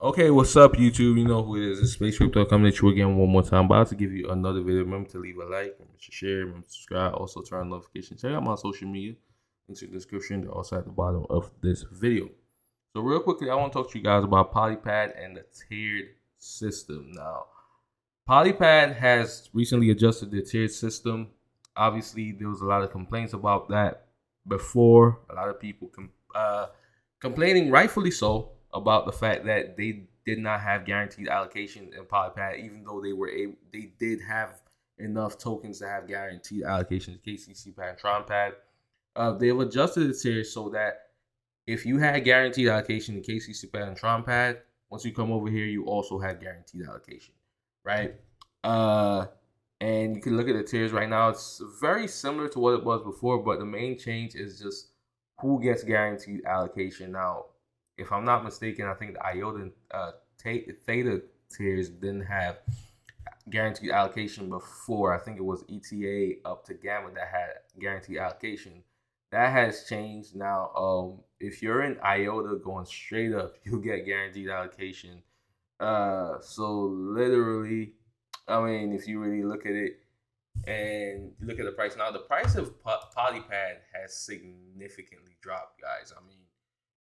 Okay, what's up, YouTube? You know who it is. It's Space Crypto coming at you again one more time. About to give you another video. Remember to leave a like, remember to share, remember to subscribe. Also, turn on notifications. Check out my social media. Links in the description. They're also at the bottom of this video. So, real quickly, I want to talk to you guys about PolyPad and the tiered system. Now, PolyPad has recently adjusted their tiered system. Obviously, there was a lot of complaints about that before. A lot of people complaining, rightfully so, about the fact that they did not have guaranteed allocation in PolyPad, even though they did have enough tokens to have guaranteed allocations. KCC Pad and Tron Pad. They've adjusted the tiers so that if you had guaranteed allocation in KCC Pad and Tron Pad, once you come over here, you also have guaranteed allocation, right? Uh, and you can look at the tiers right now. It's very similar to what it was before, but the main change is just who gets guaranteed allocation. Now, if I'm not mistaken, I think the IOTA Theta tiers didn't have guaranteed allocation before. I think it was ETA up to Gamma that had guaranteed allocation. That has changed now. If you're in IOTA going straight up, you get guaranteed allocation. So literally, I mean, if you really look at it and look at the price now, the price of PolyPad has significantly dropped, guys. I mean,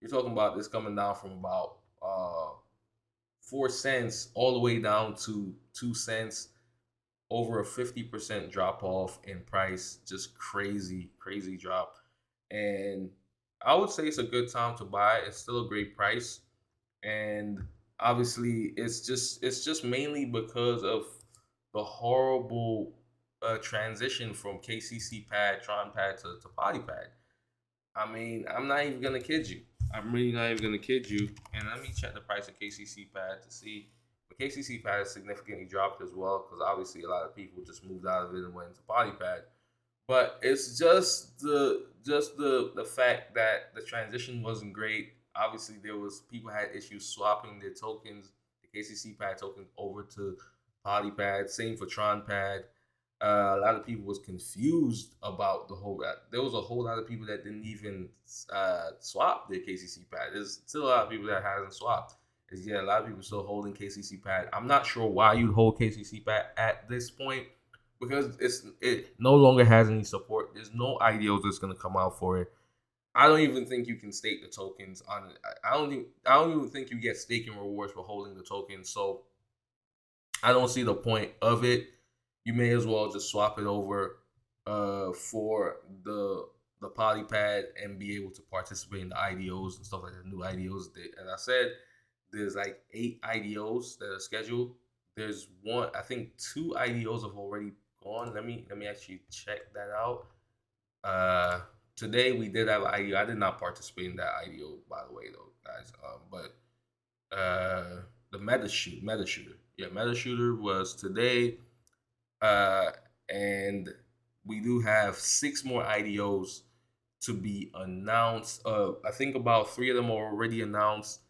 you're talking about this coming down from about 4 cents all the way down to 2 cents, over a 50% drop off in price. Just crazy, crazy drop. And I would say it's a good time to buy. It's still a great price. And obviously it's just mainly because of the horrible transition from KCC pad, Tron pad to PolyPad. I mean, I'm not even gonna kid you. I'm really not even gonna kid you. And let me check the price of KCC pad to see. But KCC pad has significantly dropped as well because obviously a lot of people just moved out of it and went into PolyPad. But it's just the fact that the transition wasn't great. Obviously, there was people had issues swapping their tokens, the KCC pad tokens over to PolyPad. Same for Tron pad. A lot of people was confused about the whole. There was a whole lot of people that didn't even swap their KCC pad. There's still a lot of people that hasn't swapped. Yeah, a lot of people still holding KCC pad. I'm not sure why you hold KCC pad at this point because it no longer has any support. There's no IDOs that's gonna come out for it. I don't even think you can stake the tokens on it. I don't even think you get staking rewards for holding the tokens. So I don't see the point of it. You may as well just swap it over for the PolyPad and be able to participate in the IDOs and stuff like that. New IDOs. As I said, there's like 8 IDOs that are scheduled. There's one. I think 2 IDOs have already gone. Let me actually check that out. Today we did have an IDO. I did not participate in that IDO, by the way, though, guys. But the meta shooter, yeah, meta shooter was today. Uh, and we do have 6 more IDOs to be announced. I think about 3 of them are already announced.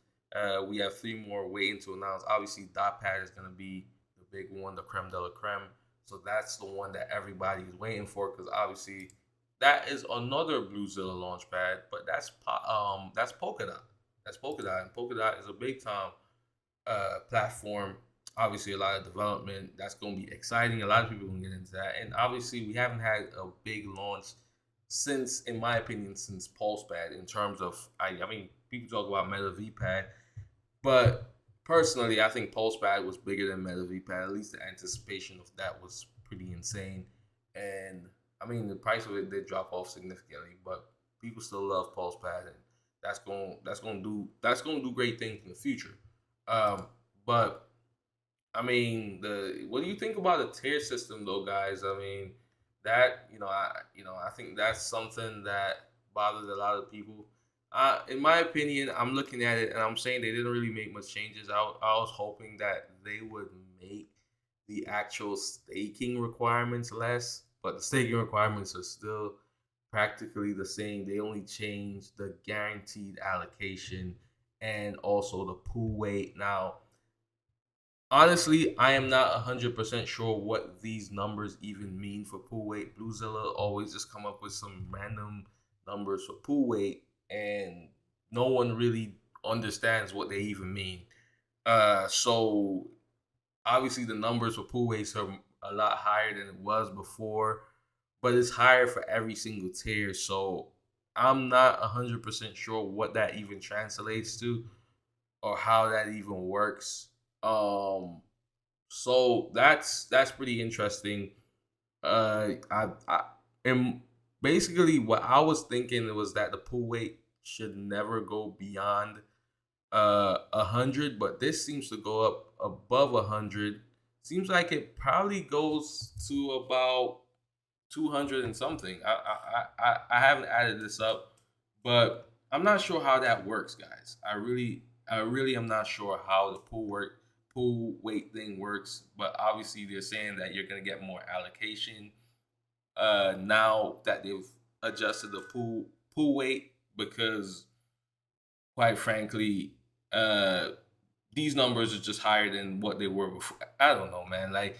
We have 3 more waiting to announce. Obviously, Dot Pad is going to be the big one, the creme de la creme. So that's the one that everybody is waiting for because obviously that is another Bluezilla launch pad, but that's Polkadot. That's Polkadot, and Polkadot is a big time platform. Obviously, a lot of development. That's going to be exciting. A lot of people are going to get into that, and obviously, we haven't had a big launch since, in my opinion, since PulsePad. In terms of, I mean, people talk about Meta VPad, but personally, I think PulsePad was bigger than Meta VPad. At least the anticipation of that was pretty insane, and I mean, the price of it did drop off significantly, but people still love PulsePad, and that's going to do great things in the future. But I mean, what do you think about the tier system, though, guys? I mean, that I think that's something that bothers a lot of people. In my opinion, I'm looking at it and I'm saying they didn't really make much changes. I was hoping that they would make the actual staking requirements less, but the staking requirements are still practically the same. They only changed the guaranteed allocation and also the pool weight. Now, honestly, I am not 100% sure what these numbers even mean for pool weight. Bluezilla always just come up with some random numbers for pool weight, and no one really understands what they even mean. So obviously the numbers for pool weights are a lot higher than it was before, but it's higher for every single tier. So I'm not 100% sure what that even translates to or how that even works. So that's pretty interesting. I and basically what I was thinking was that the pool weight should never go beyond 100, but this seems to go up above 100. Seems like it probably goes to about 200 and something. I haven't added this up, but I'm not sure how that works, guys. I really am not sure how the pool weight thing works. But obviously they're saying that you're gonna get more allocation now that they've adjusted the pool weight because quite frankly, uh, these numbers are just higher than what they were before. I don't know, man. Like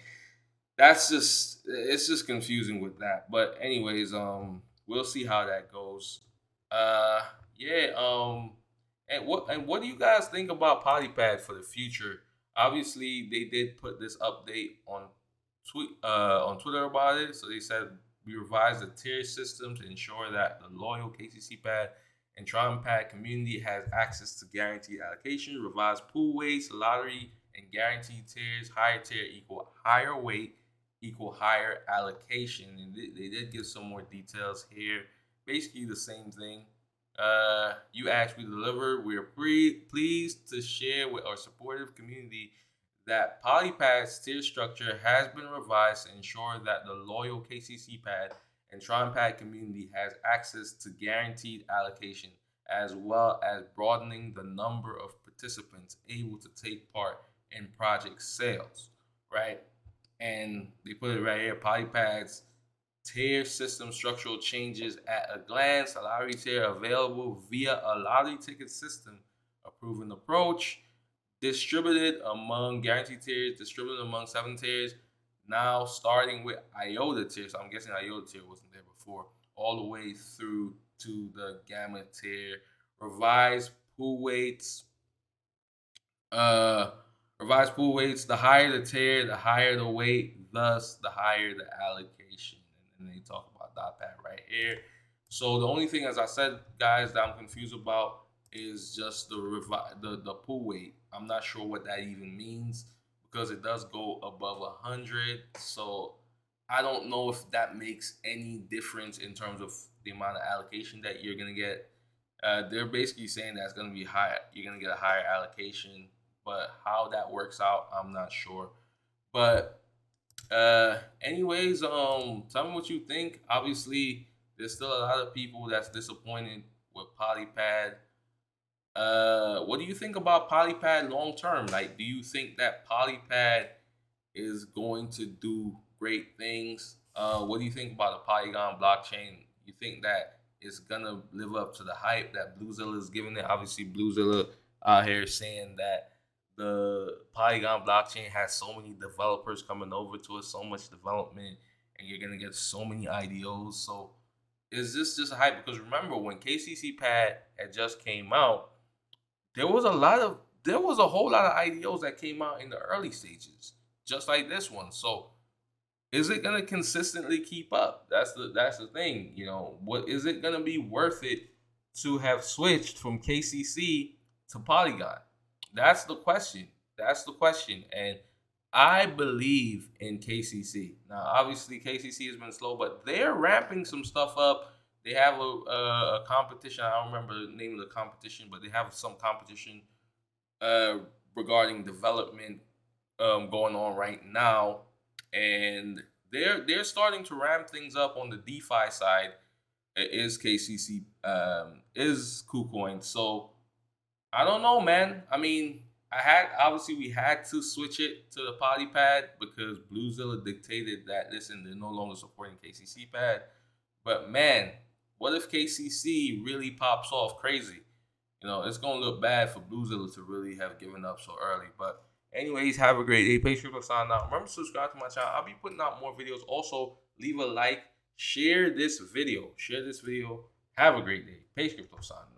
that's just it's just confusing with that. But anyways, we'll see how that goes. Uh, yeah. And what do you guys think about PolyPad for the future? Obviously, they did put this update on Twitter about it. So they said we revised the tier system to ensure that the loyal KCC pad and Tron Pad community has access to guaranteed allocation, revised pool weights, lottery, and guaranteed tiers. Higher tier equal higher weight equal higher allocation. And they did give some more details here. Basically the same thing. You asked, we delivered. We are pleased to share with our supportive community that PolyPad's tier structure has been revised to ensure that the loyal KCC pad and Tron Pad community has access to guaranteed allocation, as well as broadening the number of participants able to take part in project sales, right? And they put it right here, PolyPad's tier system structural changes at a glance, a lottery tier available via a lottery ticket system, a proven approach, distributed among guaranteed tiers, distributed among 7 tiers, now starting with IOTA tier. So I'm guessing IOTA tier wasn't there before, all the way through to the Gamma tier. Revised pool weights, uh, revised pool weights. The higher the tier, the higher the weight. Thus, the higher the allocation. And they talk about that right here. So the only thing, as I said, guys, that I'm confused about is just the pool weight. I'm not sure what that even means because it does go above 100. So I don't know if that makes any difference in terms of the amount of allocation that you're gonna get. They're basically saying that it's gonna be higher. You're gonna get a higher allocation, but how that works out, I'm not sure. But anyways, tell me what you think. Obviously, there's still a lot of people that's disappointed with PolyPad. What do you think about PolyPad long term? Like, do you think that PolyPad is going to do great things? What do you think about the Polygon blockchain? You think that it's gonna live up to the hype that Bluezilla is giving it? Obviously, Bluezilla out here saying that the Polygon blockchain has so many developers coming over to it, so much development, and you're gonna get so many IDOs. So is this just a hype? Because remember when KCC Pad had just came out, there was a whole lot of IDOs that came out in the early stages, just like this one. So is it gonna consistently keep up? That's the thing. What is it gonna be worth it to have switched from KCC to Polygon? That's the question. That's the question. And I believe in KCC. Now, obviously, KCC has been slow, but they're ramping some stuff up. They have a competition. I don't remember the name of the competition, but they have some competition uh, regarding development going on right now, and they're starting to ramp things up on the DeFi side. Is KCC is KuCoin. So I don't know, man. I mean, we had to switch it to the PolyPad because Bluezilla dictated that. Listen, they're no longer supporting KCC pad. But man, what if KCC really pops off crazy? It's gonna look bad for Bluezilla to really have given up so early. But anyways, have a great day. Patreon for sign out. Remember to subscribe to my channel. I'll be putting out more videos. Also, leave a like, share this video. Have a great day. Patreon for sign out.